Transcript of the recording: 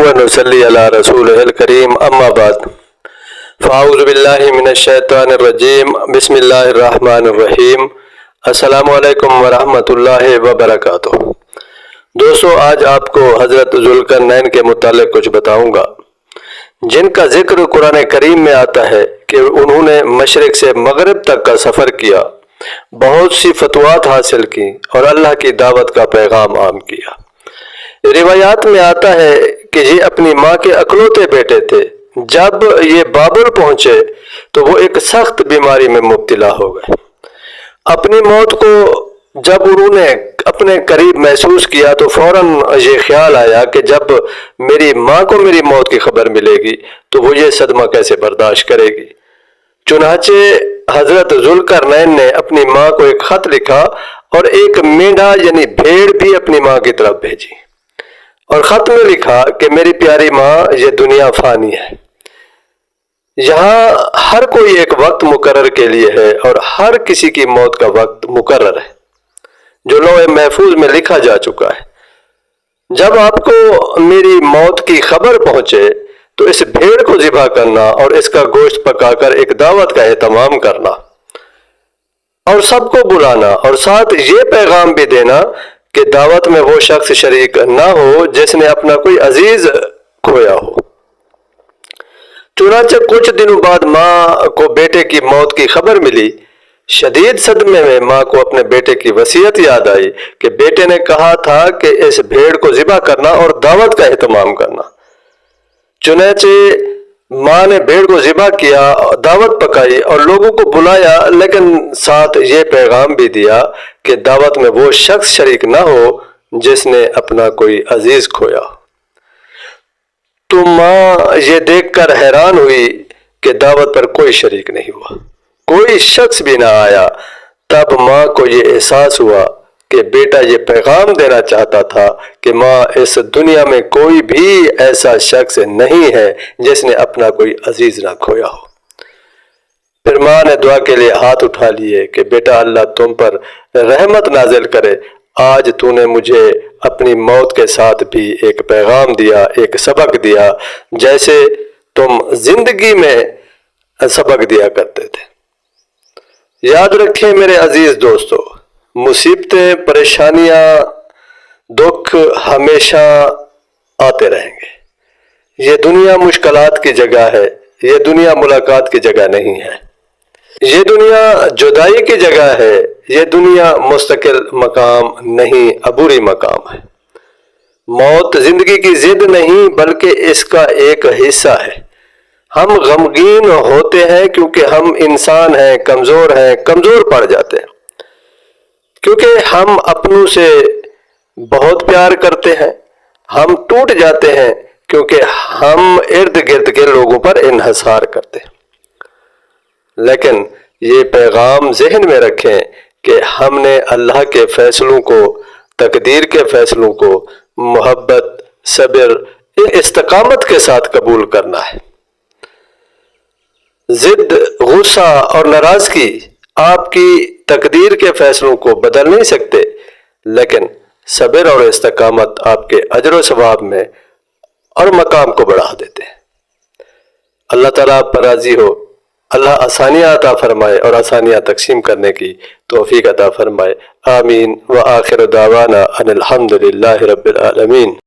ونصلي على رسوله الكريم اما بعد فاعوذ باللہ من الشیطان الرجیم بسم اللہ الرحمن الرحیم السلام علیکم ورحمۃ اللہ وبرکاتہ۔ دوستو، آج آپ کو حضرت ذوالقرنین کے متعلق کچھ بتاؤں گا، جن کا ذکر قرآن کریم میں آتا ہے کہ انہوں نے مشرق سے مغرب تک کا سفر کیا، بہت سی فتوحات حاصل کی اور اللہ کی دعوت کا پیغام عام کیا۔ روایات میں آتا ہے کہ یہ اپنی ماں کے اکلوتے بیٹے تھے۔ جب یہ بابل پہنچے تو وہ ایک سخت بیماری میں مبتلا ہو گئے۔ اپنی موت کو جب انہوں نے اپنے قریب محسوس کیا تو فوراً یہ خیال آیا کہ جب میری ماں کو میری موت کی خبر ملے گی تو وہ یہ صدمہ کیسے برداشت کرے گی۔ چنانچہ حضرت ذوالقرنین نے اپنی ماں کو ایک خط لکھا اور ایک مینڈھا یعنی بھیڑ بھی اپنی ماں کی طرف بھیجی، اور خط میں لکھا کہ میری پیاری ماں، یہ دنیا فانی ہے، یہاں ہر کوئی ایک وقت مقرر کے لیے ہے اور ہر کسی کی موت کا وقت مقرر ہے جو لوح محفوظ میں لکھا جا چکا ہے۔ جب آپ کو میری موت کی خبر پہنچے تو اس بھیڑ کو ذبح کرنا اور اس کا گوشت پکا کر ایک دعوت کا اہتمام کرنا اور سب کو بلانا، اور ساتھ یہ پیغام بھی دینا کہ دعوت میں وہ شخص شریک نہ ہو جس نے اپنا کوئی عزیز کھویا ہو۔ چنانچہ کچھ دنوں بعد ماں کو بیٹے کی موت کی خبر ملی۔ شدید صدمے میں ماں کو اپنے بیٹے کی وصیت یاد آئی کہ بیٹے نے کہا تھا کہ اس بھیڑ کو ذبح کرنا اور دعوت کا اہتمام کرنا۔ چنانچہ ماں نے بھیڑ کو ذبح کیا، دعوت پکائی اور لوگوں کو بلایا، لیکن ساتھ یہ پیغام بھی دیا کہ دعوت میں وہ شخص شریک نہ ہو جس نے اپنا کوئی عزیز کھویا۔ تو ماں یہ دیکھ کر حیران ہوئی کہ دعوت پر کوئی شریک نہیں ہوا، کوئی شخص بھی نہ آیا۔ تب ماں کو یہ احساس ہوا کہ بیٹا یہ پیغام دینا چاہتا تھا کہ ماں، اس دنیا میں کوئی بھی ایسا شخص نہیں ہے جس نے اپنا کوئی عزیز نہ کھویا ہو۔ پھر ماں نے دعا کے لیے ہاتھ اٹھا لیے کہ بیٹا، اللہ تم پر رحمت نازل کرے، آج تو نے مجھے اپنی موت کے ساتھ بھی ایک پیغام دیا، ایک سبق دیا، جیسے تم زندگی میں سبق دیا کرتے تھے۔ یاد رکھیں میرے عزیز دوستو، مصیبتیں، پریشانیاں، دکھ ہمیشہ آتے رہیں گے۔ یہ دنیا مشکلات کی جگہ ہے، یہ دنیا ملاقات کی جگہ نہیں ہے، یہ دنیا جدائی کی جگہ ہے، یہ دنیا مستقل مقام نہیں، عبوری مقام ہے۔ موت زندگی کی ضد نہیں بلکہ اس کا ایک حصہ ہے۔ ہم غمگین ہوتے ہیں کیونکہ ہم انسان ہیں، کمزور پڑ جاتے ہیں، کیونکہ ہم اپنوں سے بہت پیار کرتے ہیں۔ ہم ٹوٹ جاتے ہیں کیونکہ ہم ارد گرد کے لوگوں پر انحصار کرتے ہیں۔ لیکن یہ پیغام ذہن میں رکھیں کہ ہم نے اللہ کے فیصلوں کو، تقدیر کے فیصلوں کو محبت، صبر، استقامت کے ساتھ قبول کرنا ہے۔ ضد، غصہ اور ناراضگی آپ کی تقدیر کے فیصلوں کو بدل نہیں سکتے، لیکن صبر اور استقامت آپ کے اجر و ثواب میں اور مقام کو بڑھا دیتے ہیں۔ اللہ تعالیٰ آپ پر راضی ہو، اللہ آسانیاں عطا فرمائے اور آسانیاں تقسیم کرنے کی توفیق عطا فرمائے۔ آمین۔ وآخر دعوانا ان الحمد للہ رب العالمین۔